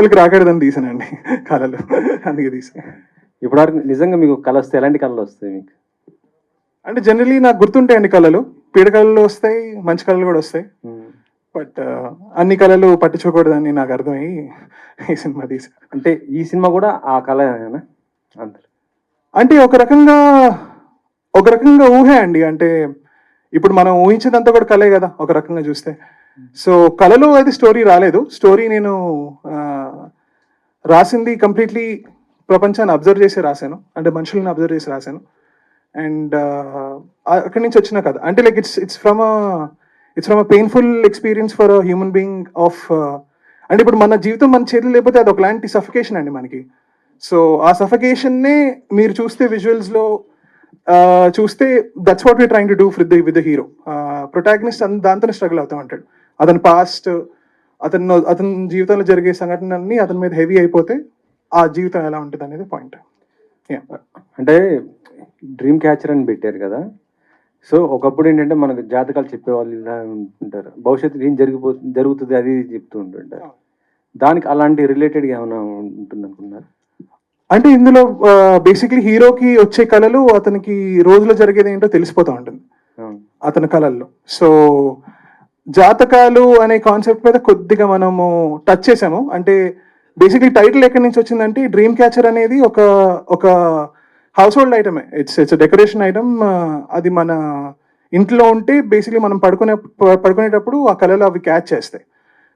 వాళ్ళకి రాకూడదని తీసానండి కళలు, అందుకే తీసాను. ఇప్పటివరకు నిజంగా మీకు కళ వస్తాయి, ఎలాంటి కళలు వస్తాయి మీకు? అంటే జనరలీ నాకు గుర్తుంటాయండి కళలు, పీడ కళలు వస్తాయి, మంచి కళలు కూడా వస్తాయి. బట్ అన్ని కళలు పట్టించుకోకూడదని నాకు అర్థమయ్యి ఈ సినిమా తీసాను. అంటే ఈ సినిమా కూడా ఆ కళ అంత అంటే ఒక రకంగా ఊహే అండి. అంటే ఇప్పుడు మనం ఊహించేదంతా కూడా కళే కదా ఒక రకంగా చూస్తే. సో కళలో అయితే స్టోరీ రాలేదు. స్టోరీ నేను రాసింది కంప్లీట్లీ ప్రపంచాన్ని అబ్జర్వ్ చేసి రాశాను, అంటే మనుషులను అబ్జర్వ్ చేసి రాశాను. అండ్ అక్కడి నుంచి వచ్చిన కథ అంటే like it's from a painful experience for a human being of, అంటే ఇప్పుడు మన జీవితం మన చేతులు లేకపోతే అది ఒకలాంటి సఫికేషన్ అండి మనకి. సో ఆ సఫికేషన్నే మీరు చూస్తే విజువల్స్లో చూస్తే that's what we trying to do with the hero. Protagonist దాంతోనే స్ట్రగుల్ అవుతూ ఉంటాడు. అతని పాస్ట్, అతని జీవితంలో జరిగే సంఘటనలన్నీ అతని మీద హెవీ అయిపోతే ఆ జీవితం ఎలా ఉంటుంది అనేది పాయింట్. అంటే డ్రీమ్ క్యాచర్ అని పెట్టారు కదా, సో ఒకప్పుడు ఏంటంటే మనకు జాతకాలు చెప్పేవాళ్ళు ఇలా ఉంటారు, భవిష్యత్తు ఏం జరుగుతుంది అది చెప్తూ ఉంటుంటారు. దానికి అలాంటి రిలేటెడ్గా ఏమైనా ఉంటుంది అనుకున్నారు? అంటే ఇందులో బేసిక్లీ హీరోకి వచ్చే కళలు అతనికి రోజులో జరిగేది ఏంటో తెలిసిపోతూ ఉంటుంది అతని కళల్లో. సో జాతకాలు అనే కాన్సెప్ట్ మీద కొద్దిగా మనము టచ్ చేసాము. అంటే బేసిక్లీ టైటిల్ ఎక్కడి నుంచి వచ్చిందంటే డ్రీమ్ క్యాచర్ అనేది ఒక హౌస్ హోల్డ్ ఐటమే, ఇట్స్ డెకరేషన్ ఐటమ్. అది మన ఇంట్లో ఉంటే బేసిక్లీ మనం పడుకునేటప్పుడు ఆ కళలు అవి క్యాచ్ చేస్తాయి.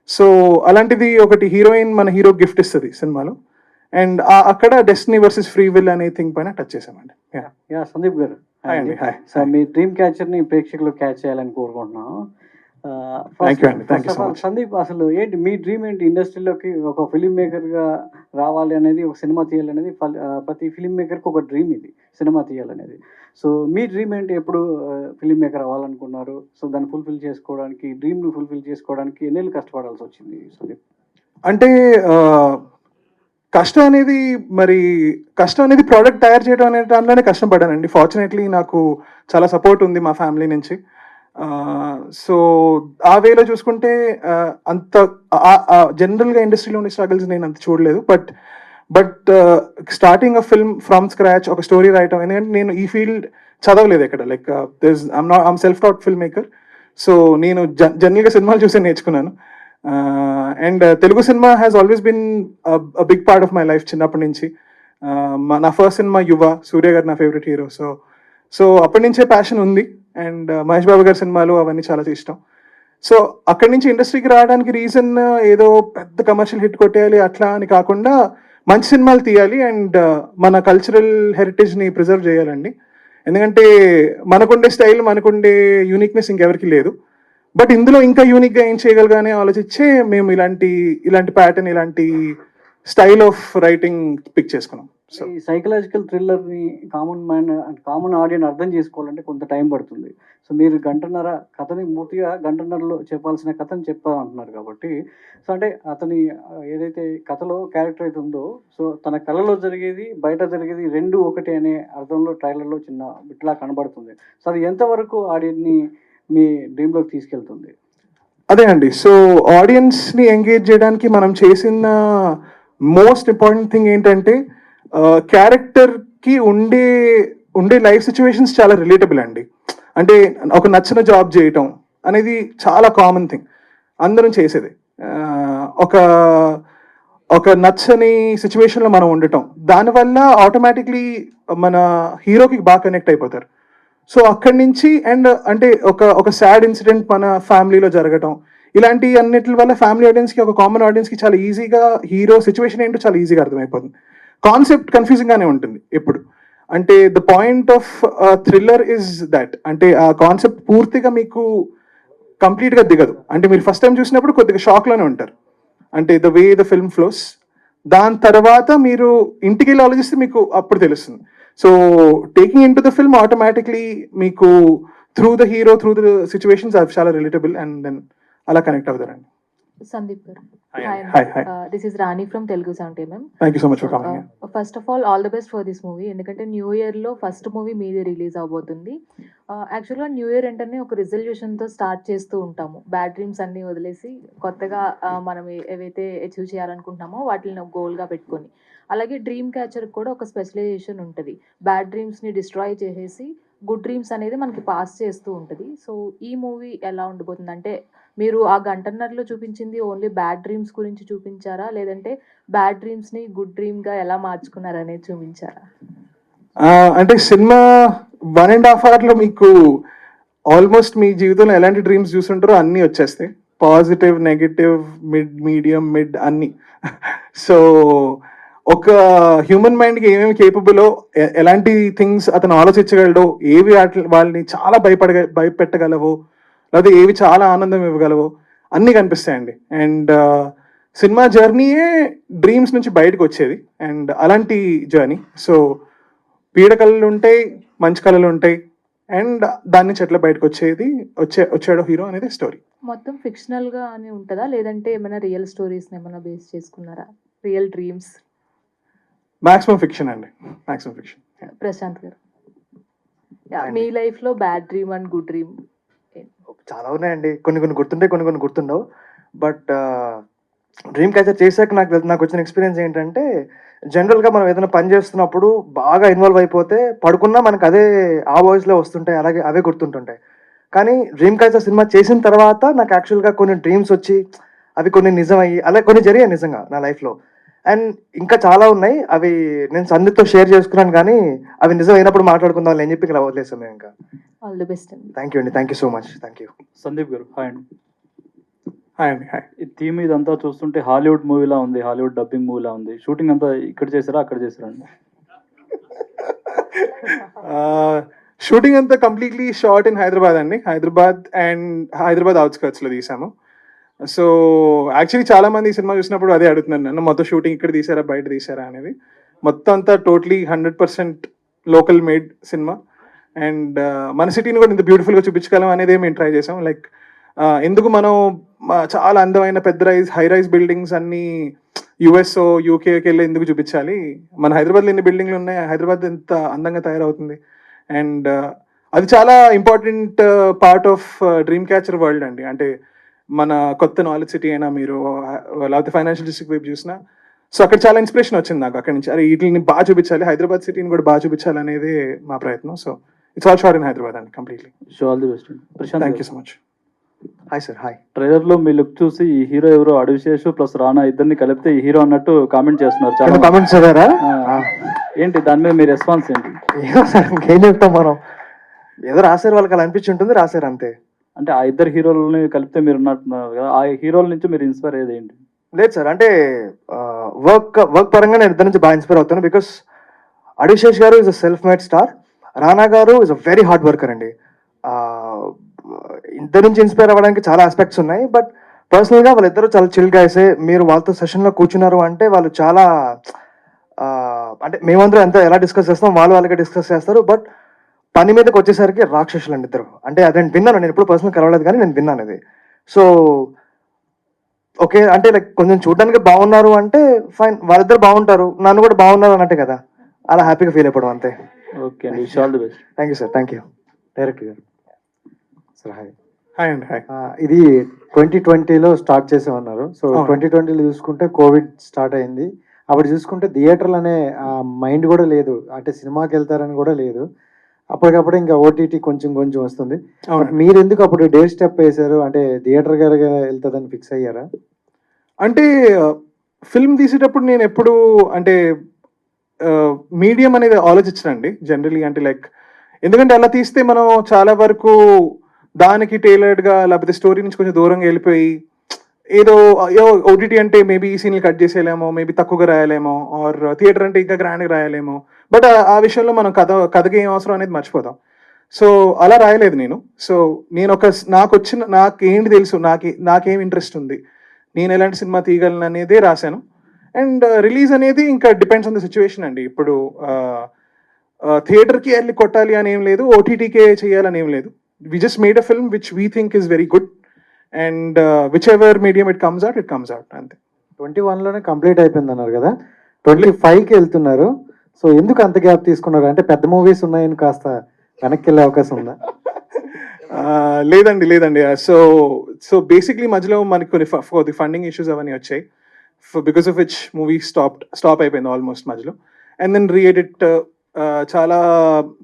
సో అలాంటిది ఒకటి హీరోయిన్ మన హీరో గిఫ్ట్ ఇస్తుంది సినిమాలో. అండ్ అక్కడ డెస్టినీ వర్సెస్ ఫ్రీ విల్ అనే థింగ్ పైన టచ్ చేసామండి. సందీప్ గారు, హాయ్ అండి. హాయ్. సో మీ డ్రీమ్ క్యాచర్ ని ప్రేక్షకులు క్యాచ్ చేయాలని కోరుకుంటున్నాను. సందీప్, అసలు ఏంటి మీ డ్రీమ్ ఏంటి? ఇండస్ట్రీలోకి ఒక ఫిలిం మేకర్ గా రావాలి అనేది, ఒక సినిమా తీయాలనేది ప్రతి ఫిలిం మేకర్కి ఒక డ్రీమ్, ఇది సినిమా తీయాలనేది. సో మీ డ్రీమ్ ఏంటి? ఎప్పుడు ఫిలిం మేకర్ అవ్వాలనుకున్నారు? సో దాన్ని ఫుల్ఫిల్ చేసుకోవడానికి, డ్రీమ్ని ఫుల్ఫిల్ చేసుకోవడానికి ఎన్నేళ్ళు కష్టపడాల్సి వచ్చింది సందీప్? అంటే కష్టం అనేది ప్రోడక్ట్ తయారు చేయడం అనే దాంట్లోనే కష్టపడ్డానండి. ఫార్చునేట్లీ నాకు చాలా సపోర్ట్ ఉంది మా ఫ్యామిలీ నుంచి. సో ఆ వేలో చూసుకుంటే అంత జనరల్గా ఇండస్ట్రీలో ఉండే స్ట్రగుల్స్ నేను అంత చూడలేదు. But starting a film from scratch, ఒక స్టోరీ రాయటం, ఎందుకంటే నేను ఈ ఫీల్డ్ చదవలేదు ఎక్కడ, like I'm self taught film maker. So నేను జనరల్గా సినిమాలు చూసి నేర్చుకున్నాను. And Telugu cinema has always been big part of my life చిన్నప్పటి నుంచి. నా ఫస్ట్ సినిమా యువ, సూర్య గారు నా ఫేవరెట్ హీరో. సో అప్పటి నుంచే ప్యాషన్ ఉంది. అండ్ మహేష్ బాబు గారి సినిమాలు అవన్నీ చాలా ఇష్టం. సో అక్కడి నుంచి ఇండస్ట్రీకి రావడానికి రీజన్ ఏదో పెద్ద కమర్షియల్ హిట్ కొట్టేయాలి అట్లా అని కాకుండా మంచి సినిమాలు తీయాలి అండ్ మన కల్చరల్ హెరిటేజ్ని ప్రిజర్వ్ చేయాలండి. ఎందుకంటే మనకుండే స్టైల్, మనకుండే యూనిక్నెస్ ఇంకెవరికి లేదు. బట్ ఇందులో ఇంకా యూనిక్గా ఏం చేయగలగానే ఆలోచించే మేము ఇలాంటి ప్యాటర్న్, ఇలాంటి స్టైల్ ఆఫ్ రైటింగ్ పిక్ చేసుకున్నాం. సో ఈ సైకలాజికల్ థ్రిల్లర్ని కామన్ ఆడియన్స్ అర్థం చేసుకోవాలంటే కొంత టైం పడుతుంది. సో మీరు కథని పూర్తిగా గంటన్నరలో చెప్పాల్సిన కథని చెప్పాలంటున్నారు కాబట్టి, సో అంటే అతని ఏదైతే కథలో క్యారెక్టర్ అయితే ఉందో, సో తన కళలో జరిగేది, బయట జరిగేది రెండు ఒకటి అనే అర్థంలో ట్రైలర్లో చిన్న బిట్లా కనబడుతుంది. సో అది ఎంతవరకు ఆడియన్ని మీ డ్రీమ్లోకి తీసుకెళ్తుంది? అదే అండి. సో ఆడియన్స్ని ఎంగేజ్ చేయడానికి మనం చేసిన మోస్ట్ ఇంపార్టెంట్ థింగ్ ఏంటంటే క్యారెక్టర్కి ఉండే లైఫ్ సిచ్యువేషన్స్ చాలా రిలేటబుల్ అండి. అంటే ఒక నచ్చిన జాబ్ చేయటం అనేది చాలా కామన్ థింగ్, అందరం చేసేది. ఒక నచ్చని సిచ్యువేషన్లో మనం ఉండటం, దానివల్ల ఆటోమేటిక్లీ మన హీరోకి బాగా కనెక్ట్ అయిపోతారు. సో అక్కడి నుంచి అండ్ అంటే ఒక సాడ్ ఇన్సిడెంట్ మన ఫ్యామిలీలో జరగటం, ఇలాంటి అన్నిటి వల్ల ఫ్యామిలీ ఆడియన్స్కి, ఒక కామన్ ఆడియన్స్కి చాలా ఈజీగా హీరో సిచ్యువేషన్ ఏంటో చాలా ఈజీగా అర్థమైపోతుంది. కాన్సెప్ట్ కన్ఫ్యూజింగ్గానే ఉంటుంది ఎప్పుడు. అంటే the point of thriller is that, అంటే ఆ కాన్సెప్ట్ పూర్తిగా మీకు కంప్లీట్గా దిగదు. అంటే మీరు ఫస్ట్ టైం చూసినప్పుడు కొద్దిగా షాక్లోనే ఉంటారు, అంటే the way the film flows. దాని తర్వాత మీరు ఇంటికి వెళ్ళి ఆలోచిస్తే మీకు అప్పుడు తెలుస్తుంది. So taking in to the film automatically మీకు through the hero, through the situations అవి చాలా రిలేటబుల్ అండ్ దెన్ అలా కనెక్ట్ అవుతారండి. Sandeep garu. Hi. This is Rani from Telugu Sound Team. Thank you so much for coming here. First of all the best for this movie. ఎందుకంటే new year లో first movie మీది release అవబోతుంది. యాక్చువల్గా new year వెంటనే ఒక రిజల్యూషన్తో start చేస్తూ ఉంటాము. Bad dreams అన్నీ వదిలేసి కొత్తగా మనం ఏవైతే అచీవ్ చేయాలనుకుంటున్నామో వాటిని ఒక గోల్గా పెట్టుకొని. అలాగే డ్రీమ్ క్యాచర్కి కూడా ఒక స్పెషలైజేషన్ ఉంటుంది. బ్యాడ్ డ్రీమ్స్ని డిస్ట్రాయ్ చేసేసి గుడ్ డ్రీమ్స్ అనేది మనకి పాస్ చేస్తూ ఉంటుంది. సో ఈ మూవీ ఎలా ఉండబోతుంది అంటే, మీరు ఆ గంటన్నరలో చూపించింది ఓన్లీ బ్యాడ్ డ్రీమ్స్ గురించి చూపించారా, లేదంటే బ్యాడ్ డ్రీమ్స్ని గుడ్ డ్రీమ్గా ఎలా మార్చుకున్నారనేది చూపించారా? అంటే సినిమా 1.5 అవర్లో మీకు ఆల్మోస్ట్ మీ జీవితంలో ఎలాంటి డ్రీమ్స్ చూసుంటారో అన్నీ వచ్చేస్తాయి. పాజిటివ్, నెగటివ్, మీడియం, మిడ్ అన్నీ. సో ఒక హ్యూమన్ మైండ్కి ఏమేమి కేపబులో, ఎలాంటి థింగ్స్ అతను ఆలోచించగలడో, ఏవి వాళ్ళని చాలా భయపెట్టగలవో, లేదా ఏవి చాలా ఆనందం ఇవ్వగలవో అన్నీ కనిపిస్తాయండి. అండ్ సినిమా జర్నీయే డ్రీమ్స్ నుంచి బయటకు వచ్చేది. అండ్ అలాంటి జర్నీ. సో పీడ కళలు ఉంటాయి, మంచి కళలు ఉంటాయి, అండ్ దాని నుంచి ఎట్లా బయటకు వచ్చాడో హీరో అనేది స్టోరీ. మొత్తం ఫిక్షనల్గా అని ఉంటుందా, లేదంటే ఏమైనా రియల్ స్టోరీస్ని ఏమైనా బేస్ చేసుకున్నారా? Real dreams? మాక్సిమం ఫిక్షన్ అండి, మాక్సిమం ఫిక్షన్. ప్రశాంత్ గారు, మీ లైఫ్లో bad dream and good dream చాలా ఉన్నాయండి. కొన్ని గుర్తుంటాయి, కొన్ని గుర్తుండవు. బట్ డ్రీమ్ క్యాచర్ చేశాక నాకు వచ్చిన ఎక్స్పీరియన్స్ ఏంటంటే, జనరల్గా మనం ఏదైనా పని చేస్తున్నప్పుడు బాగా ఇన్వాల్వ్ అయిపోతే పడుకున్నా మనకు అదే ఆ వాయిస్లో వస్తుంటాయి, అలాగే అవే గుర్తుంటుంటాయి. కానీ డ్రీమ్ క్యాచర్ సినిమా చేసిన తర్వాత నాకు యాక్చువల్గా కొన్ని డ్రీమ్స్ వచ్చి అవి కొన్ని నిజం అయ్యి అలా కొన్ని జరిగాయి నిజంగా నా లైఫ్లో. అండ్ ఇంకా చాలా ఉన్నాయి, అవి నేను సందీప్తో షేర్ చేసుకున్నాను, కానీ అవి నిజం అయినప్పుడు మాట్లాడుకుందాం అని చెప్పి ఇలా వదిలేసాం మేము. ఇంకా ఆల్ ది బెస్ట్ అండి. థ్యాంక్ యూ అండి, thank you so much, thank you. Sandeep గారు, హాయ్ అండి. హాయ్ అండి, హాయ్. ఈ థీమ్ ఇదంతా చూస్తుంటే హాలీవుడ్ మూవీలా ఉంది, హాలీవుడ్ డబ్బింగ్ మూవీలా ఉంది. షూటింగ్ అంతా ఇక్కడ చేశారా, అక్కడ చేశారా అండి? షూటింగ్ అంతా కంప్లీట్లీ షార్ట్ ఇన్ హైదరాబాద్ అండి. హైదరాబాద్ అవుట్స్కర్ట్స్లో తీసాము. సో యాక్చువల్లీ చాలా మంది ఈ సినిమా చూసినప్పుడు అదే అడుగుతున్నారు నన్ను, మొత్తం షూటింగ్ ఇక్కడ తీసారా బయట తీసారా అనేది. మొత్తం అంతా totally 100% local made cinema. And మన సిటీని కూడా ఇంత బ్యూటిఫుల్గా చూపించగలం అనేది మేము ట్రై చేసాం. లైక్ ఎందుకు మనం చాలా అందమైన పెద్ద హై రైజ్ బిల్డింగ్స్ అన్నీ యుఎస్ యూకేకి వెళ్ళి ఎందుకు చూపించాలి? మన హైదరాబాద్లో ఎన్ని బిల్డింగ్లు ఉన్నాయి, హైదరాబాద్ ఎంత అందంగా తయారవుతుంది. అండ్ అది చాలా important part of dream catcher world అండి. అంటే మన కొత్త నాలెడ్జ్ సిటీ అయినా, మీరు లేకపోతే ఫైనాన్షియల్ డిస్ట్రిక్ట్ వైపు చూసినా, సో అక్కడ చాలా ఇన్స్పిరేషన్ వచ్చింది నాకు అక్కడి నుంచి. అరే వీటిని బాగా చూపించాలి, హైదరాబాద్ సిటీని కూడా బాగా చూపించాలి అనేది మా ప్రయత్నం. So it's all shot in Hyderabad అండి completely. So all the best అండి. Prashanth, thank you so much. Hi sir, hi. ట్రైలర్లో మీ లుక్ చూసి ఈ హీరో ఎవరో అడివిశేషు ప్లస్ రానా ఇద్దరిని కలిపితే ఈ హీరో అన్నట్టు కామెంట్ చేస్తున్నారు చాలా. కామెంట్స్ చదివారా? ఏంటి దాని మీద మీ రెస్పాన్స్ ఏంటి? ఏమో సార్, ఇంకేం చెప్తాం మనం. ఏదో రాశారు, వాళ్ళకి అలా అనిపించి ఉంటుంది, రాశారు అంతే. అంటే ఆ ఇద్దరు హీరోలని కలిపితే మీరు ఉన్నట్టున్నారు కదా, ఆ హీరోల నుంచి మీరు ఇన్స్పైర్ అయ్యేది ఏంటి? లేదు సార్, అంటే వర్క్ పరంగా నేను ఇద్దరి నుంచి బాగా ఇన్స్పైర్ అవుతాను. Because Adivi Sesh garu is a self made star, Rana garu is a very hard worker అండి. ఇద్దరి నుంచి ఇన్స్పైర్ అవ్వడానికి చాలా ఆస్పెక్ట్స్ ఉన్నాయి. బట్ పర్సనల్గా వాళ్ళిద్దరూ చాలా చిల్ గైసే. మీరు వాళ్ళతో సెషన్లో కూర్చున్నారు అంటే వాళ్ళు చాలా అంటే మేమందరం ఎలా డిస్కస్ చేస్తాం వాళ్ళకే డిస్కస్ చేస్తారు. బట్ పని మీదకి వచ్చేసరికి రాక్షసులు అండి ఇద్దరు. అంటే అదే విన్నాను, నేను ఎప్పుడు పర్సనల్ కలవలేదు కానీ నేను విన్నాను అది. సో ఓకే, అంటే లైక్ కొంచెం చూడడానికి బాగున్నారు అంటే ఫైన్, వాళ్ళిద్దరు బాగుంటారు, నన్ను కూడా బాగున్నారు అన్నట్టే కదా, అలా హ్యాపీగా ఫీల్ అయిపోవడం అంతే. ఓకే అండి, wish all the best. Thank you sir, thank you. Director గారు సార్, హాయ్. హాయ్ అండి, హాయ్. ఇది 2020లో స్టార్ట్ చేసామన్నారు. సో అవును. 2020లో చూసుకుంటే కోవిడ్ స్టార్ట్ అయింది. అప్పుడు చూసుకుంటే థియేటర్లు అనే మైండ్ కూడా లేదు, అంటే సినిమాకి వెళ్తారని కూడా లేదు. అప్పటికప్పుడు ఇంకా ఓటీటీ కొంచెం వస్తుంది. అవును. మీరు ఎందుకు అప్పుడు డే స్టెప్ వేశారు, అంటే థియేటర్ గారు వెళ్తుందని ఫిక్స్ అయ్యారా? అంటే ఫిల్మ్ తీసేటప్పుడు నేను ఎప్పుడు అంటే మీడియం అనేది ఆలోచించనండి జనరలీ. అంటే లైక్ ఎందుకంటే అలా తీస్తే మనం చాలా వరకు దానికి టైలర్డ్గా లేకపోతే స్టోరీ నుంచి కొంచెం దూరంగా వెళ్ళిపోయి ఏదో ఓటీటీ అంటే మేబీ ఈ సీన్లు కట్ చేసేయలేమో, మేబీ తక్కువగా రాయలేమో, ఆర్ థియేటర్ అంటే ఇంకా గ్రాండ్గా రాయలేమో. బట్ ఆ విషయంలో మనం కథకి ఏం అవసరం అనేది మర్చిపోతాం. సో అలా రాయలేదు నేను. సో నేను నాకేంటి తెలుసు, నాకేం ఇంట్రెస్ట్ ఉంది, నేను ఎలాంటి సినిమా తీయగలను అనేదే రాశాను. అండ్ రిలీజ్ అనేది ఇంకా డిపెండ్స్ ఆన్ ద సిచ్యువేషన్ అండి. ఇప్పుడు థియేటర్కి వెళ్ళి కొట్టాలి అని ఏం లేదు, ఓటీటీకే చేయాలని ఏం లేదు. We just made a film which we think is very good, and which ever medium it comes out అంతే. 21లోనే కంప్లీట్ అయిపోయింది అన్నారు కదా, 25కి వెళ్తున్నారు. సో ఎందుకు అంత గ్యాప్ తీసుకున్నారు? అంటే పెద్ద మూవీస్ ఉన్నాయని కాస్త వెనక్కి వెళ్ళే అవకాశం ఉందా? లేదండి. సో బేసిక్లీ మధ్యలో మనకి కొన్ని ఫర్ ది ఫండింగ్ ఇష్యూస్ అవన్నీ వచ్చాయి, because of which movie stop అయిపోయింది ఆల్మోస్ట్ మధ్యలో. అండ్ దెన్ రీఎడిట్ చాలా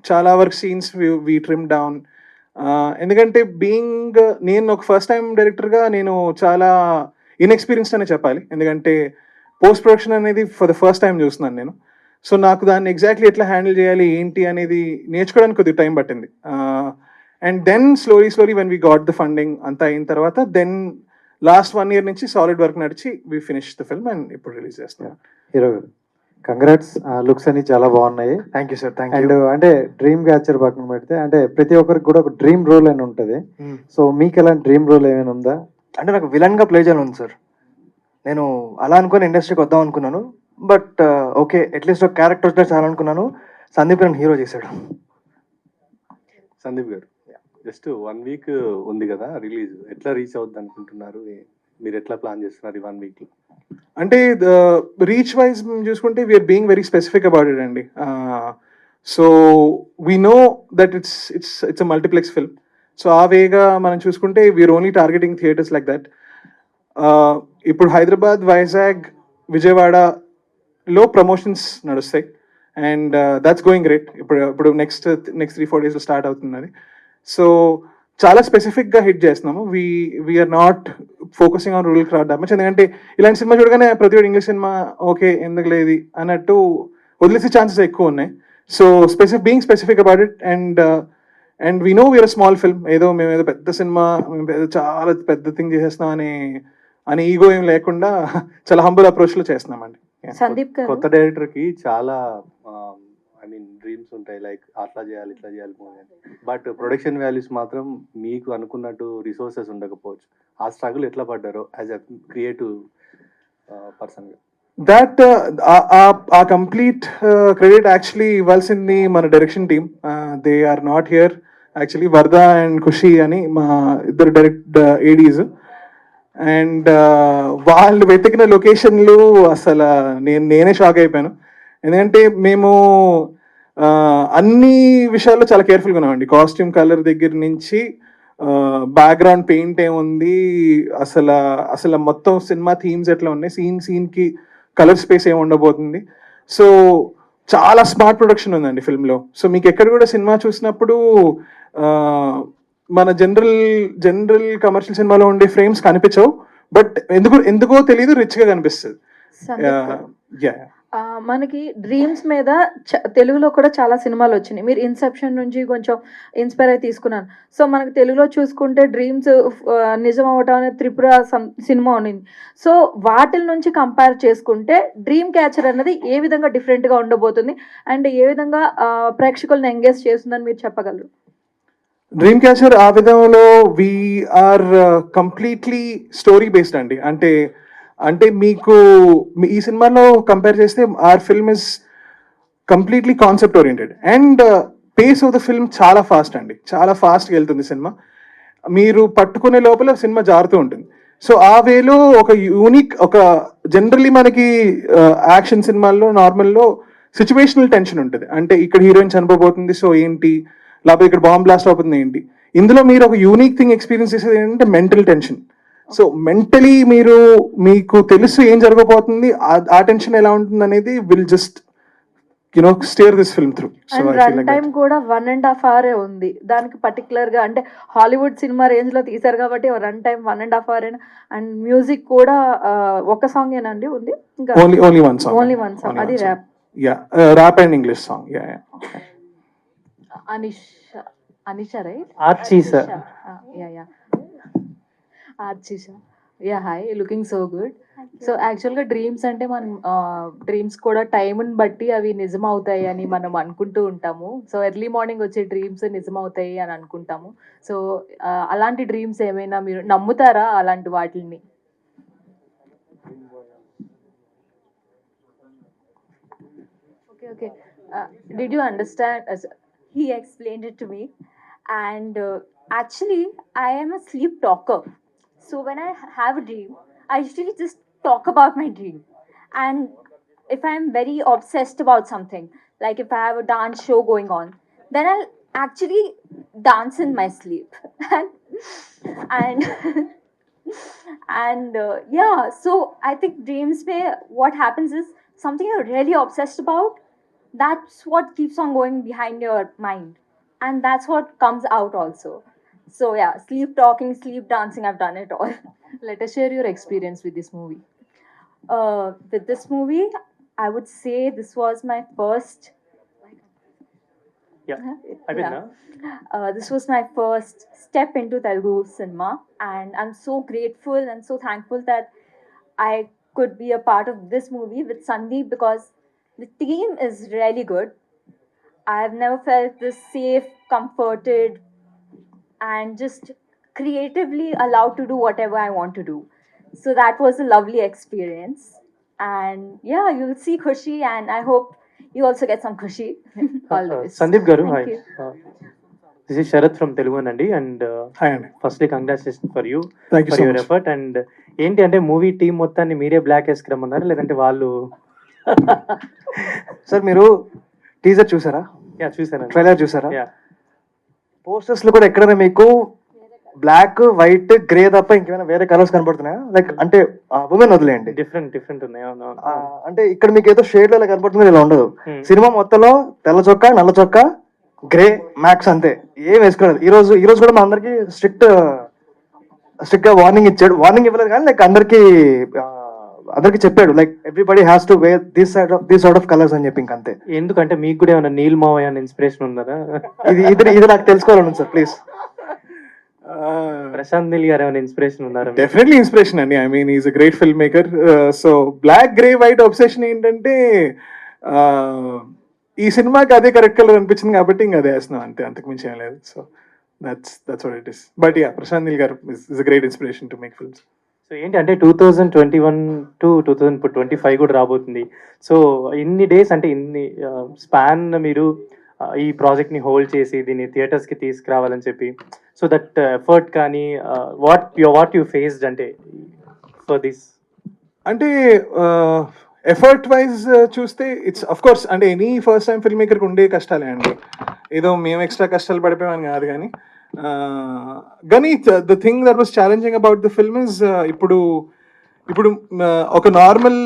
చాలా వర్క్ సీన్స్ వి ట్రిమ్ డౌన్. ఎందుకంటే నేను ఒక ఫస్ట్ టైం డైరెక్టర్గా నేను చాలా ఇన్ఎక్స్పీరియన్స్డ్ అనే చెప్పాలి. ఎందుకంటే పోస్ట్ ప్రొడక్షన్ అనేది ఫర్ ద ఫస్ట్ టైం చూస్తున్నాను నేను. సో నాకు దాన్ని ఎగ్జాక్ట్లీ ఎట్లా హ్యాండిల్ చేయాలి ఏంటి అనేది నేర్చుకోవడానికి కొద్దిగా టైం పట్టింది. And then slowly when we got the funding అంతా అయిన తర్వాత దెన్ లాస్ట్ 1 year నుంచి సాలిడ్ వర్క్ నడిచి we finish the film and ఇప్పుడు రిలీజ్ చేస్తున్నాం. హీరో గారు కంగ్రాట్స్, లుక్స్ అన్ని చాలా బాగున్నాయి. Thank you sir, thank and you. అంటే డ్రీమ్ క్యాచర్ పక్కన పెడితే అంటే ప్రతి ఒక్కరికి కూడా ఒక డ్రీమ్ రోల్ అని ఉంటుంది. సో మీకు ఎలాంటి డ్రీమ్ రోల్ ఏమైనా ఉందా? అంటే నాకు విలన్గా ప్లే చేయాలని ఉంది సార్. నేను అలా అనుకుని ఇండస్ట్రీకి వద్దాం అనుకున్నాను, బట్ ఓకే అట్లీస్ట్ ఒక క్యారెక్టర్ వస్తే చాలనుకున్నాను. సందీప్ నన్ను హీరో చేశాడు. సందీప్ గారు, జస్ట్ 1 week ఉంది కదా రిలీజ్, ఎట్లా రీచ్ అవుద్ది అనుకుంటున్నారు? మీరు ఎట్లా ప్లాన్ చేస్తున్నారు ఈ 1 week? అంటే రీచ్ వైజ్ చూసుకుంటే we're being very specific about it అండి. So we know that it's a multiplex film. So ఆ వేగా మనం చూసుకుంటే we're only targeting theatres like that. ఇప్పుడు హైదరాబాద్, వైజాగ్, విజయవాడలో ప్రమోషన్స్ నడుస్తాయి అండ్ దట్స్ గోయింగ్ గ్రేట్. ఇప్పుడు నెక్స్ట్ 3-4 days స్టార్ట్ అవుతుంది అది. సో చాలా స్పెసిఫిక్గా హిట్ చేస్తున్నాము. We're not focusing on rural crowd damage. ఎందుకంటే ఇలాంటి సినిమా చూడగానే ప్రతి ఒక్కటి ఇంగ్లీష్ సినిమా ఓకే ఎందుకు లేదు అన్నట్టు వదిలేసే ఛాన్సెస్ ఎక్కువ ఉన్నాయి. So being specific about it and we know we are small film. మేము ఏదో పెద్ద సినిమా, చాలా పెద్ద థింగ్ చేసేస్తున్నాం అని ఈగో ఏం లేకుండా చాలా హంబుల్ అప్రోచ్లో చేస్తున్నామండి. సందీప్ గారు, కొత్త డైరెక్టర్ కి చాలా డ్రీమ్స్ ఉంటాయి, లైక్ అట్లా చేయాలి ఇట్లా చేయాలి మూవీ అని. బట్ ప్రొడక్షన్ వాల్యూస్ మాత్రం మీకు అనుకున్నట్టు రిసోర్సెస్ ఉండకపోవచ్చు. ఆ స్ట్రగుల్ ఎట్లా పడ్డారో యాజ్ అ క్రియేటివ్ పర్సన్గా? దట్ ఆ కంప్లీట్ క్రెడిట్ యాక్చువల్లీ ఇవ్వాల్సింది మన direction team. They are not here actually. Varada అండ్ ఖుషి అని మా ఇద్దరు డైరెక్ట్ ఏడీస్. అండ్ వాళ్ళు వెతికిన లొకేషన్లు అసలు నేనే షాక్ అయిపోయాను. ఎందుకంటే మేము అన్ని విషయాల్లో చాలా కేర్ఫుల్గా ఉన్నామండి. కాస్ట్యూమ్ కలర్ దగ్గర నుంచి బ్యాక్గ్రౌండ్ పెయింట్ ఏముంది, అసలు మొత్తం సినిమా థీమ్స్ ఎట్లా ఉన్నాయి, సీన్కి కలర్ స్పేస్ ఏమి ఉండబోతుంది. సో చాలా స్మార్ట్ ప్రొడక్షన్ ఉందండి ఫిల్మ్లో. సో మీకు ఎక్కడ కూడా సినిమా చూసినప్పుడు మన జనరల్ కమర్షియల్ సినిమాలో ఉండే ఫ్రేమ్స్ కనిపించవు, బట్ ఎందుకో తెలియదు రిచ్గా కనిపిస్తుంది. మనకి డ్రీమ్స్ మీద తెలుగులో కూడా చాలా సినిమాలు వచ్చినాయి. మీరు ఇన్సెప్షన్ నుంచి కొంచెం ఇన్స్పైర్ అయి తీసుకున్నాను. సో మనకు తెలుగులో చూసుకుంటే డ్రీమ్స్ నిజం అవటం అనేది త్రిపుర సినిమా ఉన్నింది. సో వాటిల నుంచి కంపేర్ చేసుకుంటే డ్రీమ్ క్యాచర్ అన్నది ఏ విధంగా డిఫరెంట్గా ఉండబోతుంది అండ్ ఏ విధంగా ప్రేక్షకులను ఎంగేజ్ చేస్తుందని మీరు చెప్పగలరు? డ్రీమ్ క్యాచర్ ఆ విధంలో వీఆర్ కంప్లీట్లీ స్టోరీ బేస్డ్ అండి. అంటే మీకు ఈ సినిమాలో కంపేర్ చేస్తే our film is completely concept oriented and pace of the film చాలా ఫాస్ట్ అండి. చాలా ఫాస్ట్గా వెళ్తుంది సినిమా. మీరు పట్టుకునే లోపల సినిమా జారుతూ ఉంటుంది. సో ఆ వేలో ఒక జనరల్లీ మనకి యాక్షన్ సినిమాల్లో నార్మల్లో సిచ్యువేషనల్ టెన్షన్ ఉంటుంది. అంటే ఇక్కడ హీరోయిన్ చనిపోబోతుంది, సో ఏంటి, లేకపోతే ఇక్కడ బాంబ్ బ్లాస్ట్ అవుతుంది ఏంటి. ఇందులో మీరు ఒక యూనిక్ థింగ్ ఎక్స్పీరియన్స్ చేసేది ఏంటంటే మెంటల్ టెన్షన్. సో మెంటలీ మీకు తెలుసు ఏం జరగబోతుంది, ఆ టెన్షన్ ఎలా ఉంటుంది అనేది will just stir this film through. And run time కూడా 1.5 hour ఉంది. దానికి పర్టికులర్ గా అంటే హాలీవుడ్ సినిమా రేంజ్ లో తీశారు కాబట్టి run time 1.5 hour. And music కూడా ఒక సాంగ్ ఏనండి ఉంది, ఇంకా ఓన్లీ వన్ సాంగ్, అది rap. Rap and English song. Anisha, right? Archisa. Archisa. Hi, looking so good. So యాక్చువల్గా డ్రీమ్స్ అంటే మనం డ్రీమ్స్ కూడా టైంని బట్టి అవి నిజం అవుతాయి అని మనం అనుకుంటూ ఉంటాము. సో ఎర్లీ మార్నింగ్ వచ్చే డ్రీమ్స్ నిజం అవుతాయి అని అనుకుంటాము. సో అలాంటి డ్రీమ్స్ ఏమైనా మీరు నమ్ముతారా అలాంటి వాటిని? Okay did you understand? He explained it to me, and actually I am a sleep talker. So when I have a dream, I usually just talk about my dream. And if I am very obsessed about something, like if I have a dance show going on, then I'll actually dance in my sleep. And and yeah, so I think dreams where what happens is something you're really obsessed about, that's what keeps on going behind your mind, and that's what comes out also. So yeah, sleep talking, sleep dancing, I've done it all. Let us share your experience with this movie. With this movie, I would say this was my first. Yeah. Yeah. This was my first step into Telugu cinema, and I'm so grateful and so thankful that I could be a part of this movie with Sandeep, because the team is really good. I've never felt this safe, comforted, and just creatively allowed to do whatever I want to do. So that was a lovely experience. And yeah, you'll see Khushi, and I hope you also get some Khushi. All the best. Sandeep garu Thank hi, you. This is Sharath from Telugu అండి. And hi అండి, firstly congratulation for you thank you for so your much. Effort. అండ్ ఏంటి అంటే movie team మొత్తాన్ని మీరే black వేసుకురమ్మన్నారా లేదంటే వాళ్ళు? Sir మీరు టీజర్ చూసారా? యా చూసానండి. ట్రైలర్ చూసారా? యా పోస్టర్స్ లో కూడా ఎక్కడైనా మీకు బ్లాక్, వైట్, గ్రే తప్ప ఇంకేమైనా వేరే కలర్స్ కనపడుతున్నాయా? లైక్ అంటే ఉమెన్ వదిలేయండి, డిఫరెంట్ ఉన్నాయి. అవును అవును. అంటే ఇక్కడ మీకు ఏదో షేడ్ లో కనపడుతుంది, ఇలా ఉండదు. Hmm. సినిమా మొత్తంలో తెల్ల చొక్కా, నల్ల చొక్కా, గ్రే మ్యాక్స్, అంతే. ఏం వేసుకోలేదు. ఈ రోజు కూడా మా అందరికి స్ట్రిక్ట్ గా వార్నింగ్ ఇచ్చాడు. వార్నింగ్ ఇవ్వలేదు కానీ లైక్ అందరికి చెప్పాడు, like everybody has to wear this sort of colours అని చెప్పి. ఇంకంతే. ఎందుకంటే మీకు కూడా ఏమైనా నీల్ మావయ్య అని ఇన్స్పిరేషన్ ఉన్నారా? ఇది నాకు తెలుసుకోవాలను సార్, ప్లీజ్. ప్రశాంత్ నీల్ గారు ఏమైనా ఇన్స్పిరేషన్ ఉన్నారా? డెఫినెట్లీ ఇన్స్పిరేషన్ అండి. I mean is a great film maker. So black, grey, white obsession ఏంటంటే ఈ సినిమాకి అదే కరెక్ట్ కలర్ అనిపించింది కాబట్టి ఇంకా అదే వేస్తున్నాం, అంతే, అంతకు మించి ఏం లేదు. So that's what it is. But yeah, Prashanth Neel garu is a great inspiration to make films. So ఏంటి అంటే 2021 టు 2025 కూడా రాబోతుంది. సో ఇన్ని డేస్ అంటే ఇన్ని స్పాన్ మీరు ఈ ప్రాజెక్ట్ని హోల్డ్ చేసి దీన్ని థియేటర్స్కి తీసుకురావాలని చెప్పి, సో దట్ ఎఫర్ట్ కానీ వాట్ యూ ఫేస్డ్ అంటే ఫర్ దిస్? అంటే ఎఫర్ట్ వైజ్ చూస్తే ఇట్స్ అఫ్ కోర్స్ అంటే ఎనీ ఫస్ట్ టైం ఫిల్మ్ మేకర్కి ఉండే కష్టాలే అండి. ఏదో మేము ఎక్స్ట్రా కష్టాలు పడిపోయామని కాదు కానీ the thing that was challenging about the film is ఇప్పుడు ఒక నార్మల్,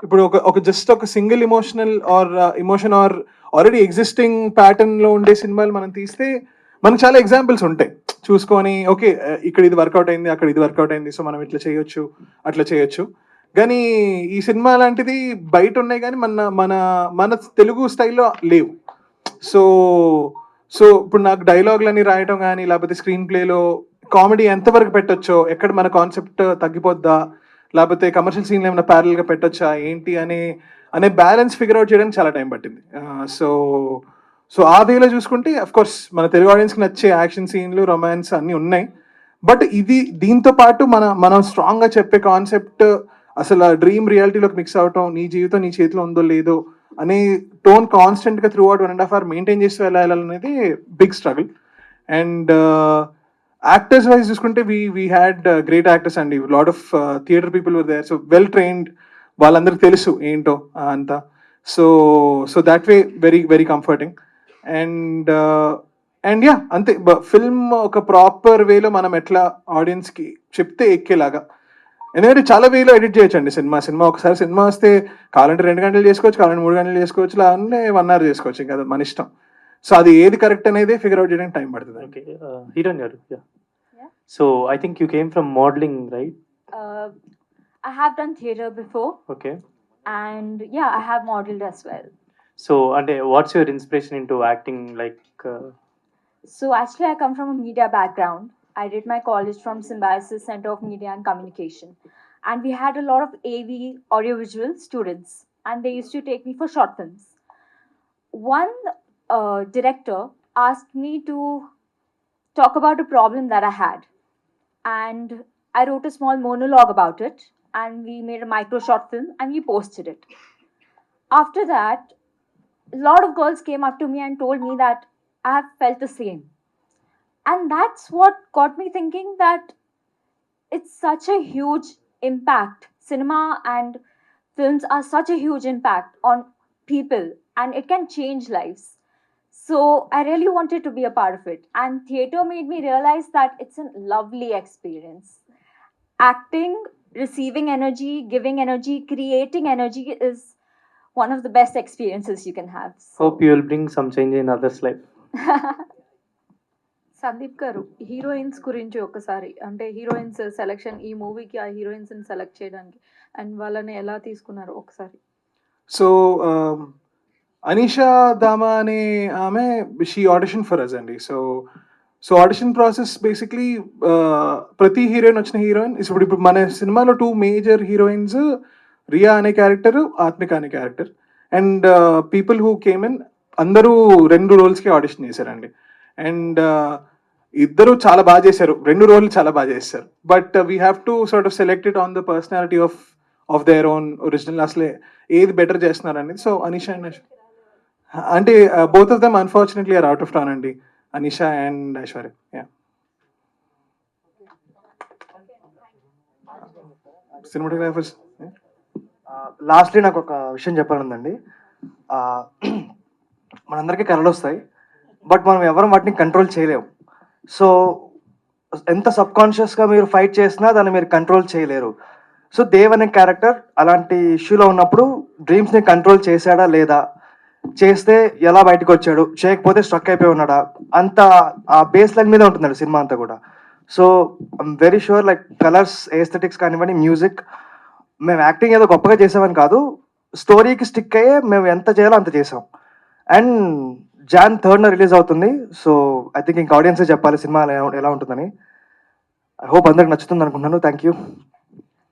ఇప్పుడు ఒక జస్ట్ ఒక single emotion or already existing ప్యాటర్న్లో ఉండే సినిమాలు మనం తీస్తే మనకు చాలా ఎగ్జాంపుల్స్ ఉంటాయి చూసుకొని, ఓకే ఇక్కడ ఇది వర్కౌట్ అయింది, అక్కడ ఇది వర్కౌట్ అయింది, సో మనం ఇట్లా చేయొచ్చు, అట్లా చేయొచ్చు. కానీ ఈ సినిమా లాంటిది బయట ఉన్నాయి కానీ మన మన మన తెలుగు స్టైల్లో లేవు. సో ఇప్పుడు నాకు డైలాగులని రాయటం కానీ లేకపోతే స్క్రీన్ ప్లేలో కామెడీ ఎంతవరకు పెట్టొచ్చో, ఎక్కడ మన కాన్సెప్ట్ తగ్గిపోద్దా, లేకపోతే కమర్షియల్ సీన్లు ఏమైనా ప్యారల్గా పెట్టొచ్చా ఏంటి అనే బ్యాలెన్స్ ఫిగర్ అవుట్ చేయడానికి చాలా టైం పట్టింది. సో ఆ వేలో చూసుకుంటే అఫ్ కోర్స్ మన తెలుగు ఆడియన్స్కి నచ్చే యాక్షన్ సీన్లు, రొమాన్స్ అన్నీ ఉన్నాయి. బట్ దీంతో పాటు మనం స్ట్రాంగ్గా చెప్పే కాన్సెప్ట్ అసలు డ్రీమ్ రియాలిటీలోకి మిక్స్ అవటం, నీ జీవితం నీ చేతిలో ఉందో లేదో అనే టోన్ కాన్స్టెంట్గా త్రూ అవుట్ 1.5 hours మెయింటైన్ చేస్తూ వెళ్ళాలనేది big struggle. And actors wise చూసుకుంటే వీ హ్యాడ్ గ్రేట్ యాక్టర్స్ అండి. Lot of theatre people were there, so well trained, వాళ్ళందరికీ తెలుసు ఏంటో అంతా. So that way very very comforting. And yeah అంతే, ఫిల్మ్ ఒక ప్రాపర్ వేలో మనం ఎట్లా ఆడియన్స్కి చెప్తే ఎక్కేలాగా, ఎందుకంటే చాలా వేలో ఎడిట్ చేయొచ్చండి సినిమా. ఒకసారి సినిమా వస్తే కావాలంటే 2 గంటలు చేసుకోవచ్చు, కావాలంటే 3 గంటలు చేసుకోవచ్చు, లేదంటే 1 hour చేసుకోవచ్చు, ఇంకా మన ఇష్టం. సో అది ఏది కరెక్ట్ అనేది ఫిగర్ అవుట్ చేయడానికి టైం పడుతుంది. Okay, heroine garu, so I think you came from modelling, right? I have done theatre before, ఓకే. and yeah, I have modeled as well. So అంటే what's your inspiration into acting like? So actually, I come from a media background. I did my college from Symbiosis Center of Media and Communication, and we had a lot of AV audiovisual students, and they used to take me for short films. One director asked me to talk about a problem that I had, and I wrote a small monologue about it, and we made a micro short film and we posted it. After that, a lot of girls came up to me and told me that I have felt the same. And that's what got me thinking that it's such a huge impact. Cinema and films are such a huge impact on people, and it can change lives. So I really wanted to be a part of it. And theatre made me realize that it's a lovely experience. Acting, receiving energy, giving energy, creating energy is one of the best experiences you can have. So, hope you will bring some change in others life. Sandeep గారు, heroines గురించి ఒకసారి, అంటే heroines selection, ఈ మూవీకి ఆ హీరోయిన్స్ని select చేయడానికి and వాళ్ళని ఎలా తీసుకున్నారు ఒకసారి? సో అనీషా దామా అనే ఆమె షీ ఆడిషన్ ఫర్ అస్ అండి. సో ఆడిషన్ ప్రాసెస్ బేసిక్లీ ప్రతి హీరోయిన్ వచ్చిన హీరోయిన్ ఇప్పుడు మన సినిమాలో 2 మేజర్ హీరోయిన్స్, రియా అనే క్యారెక్టర్, ఆత్మిక అనే character, and people who came in అందరూ 2 రోల్స్కి ఆడిషన్ చేశారండి. అండ్ ఇద్దరు చాలా బాగా చేశారు, 2 రోల్లు చాలా బాగా చేశారు. But we have to sort of select it on the personality of their own original, అసలే ఏది బెటర్ చేస్తున్నారు అనేది. సో అనీషా అండ్ అంటే both of them unfortunately are out of town అండి, Anisha and Aishwarya. Yeah, cinematographers. Lastly నాకు ఒక విషయం చెప్పాలండి. మనందరికీ కళలు వస్తాయి, బట్ మనం ఎవరు వాటిని కంట్రోల్ చేయలేము. సో ఎంత సబ్కాన్షియస్గా మీరు ఫైట్ చేసినా దాన్ని మీరు కంట్రోల్ చేయలేరు. సో దేవ్ అనే క్యారెక్టర్ అలాంటి ఇష్యూలో ఉన్నప్పుడు డ్రీమ్స్ని కంట్రోల్ చేశాడా లేదా, చేస్తే ఎలా బయటకు వచ్చాడు, చేయకపోతే స్ట్రక్ అయిపోయి ఉన్నాడా, అంత ఆ బేస్ లైన్ మీద ఉంటుందండి సినిమా అంతా కూడా. So I'm very sure like colours, aesthetics కానివ్వండి, మ్యూజిక్, మేము యాక్టింగ్ ఏదో గొప్పగా చేసామని కాదు, స్టోరీకి స్టిక్ అయ్యే మేము ఎంత చేయాలో అంత చేసాం. అండ్ Jan 3న రిలీజ్ అవుతుంది. సో ఐ థింక్ ఇంకా ఆడియన్సే చెప్పాలి సినిమా ఎలా ఉంటుందని. ఐ హోప్ అందరికి నచ్చుతుంది అనుకుంటున్నాను. Thank you.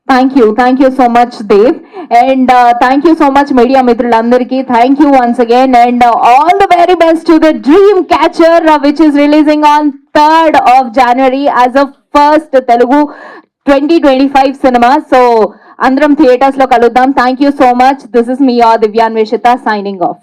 Thank you so much, Dev, and thank you so much, media mitrullandariki. Thank you once again, and all the very best to the Dreamcatcher, which is releasing on 3rd of January as a first Telugu 2025 cinema. So andram theaters lo kaluddam. Thank you so much. This is me, Divyanveshita, signing off.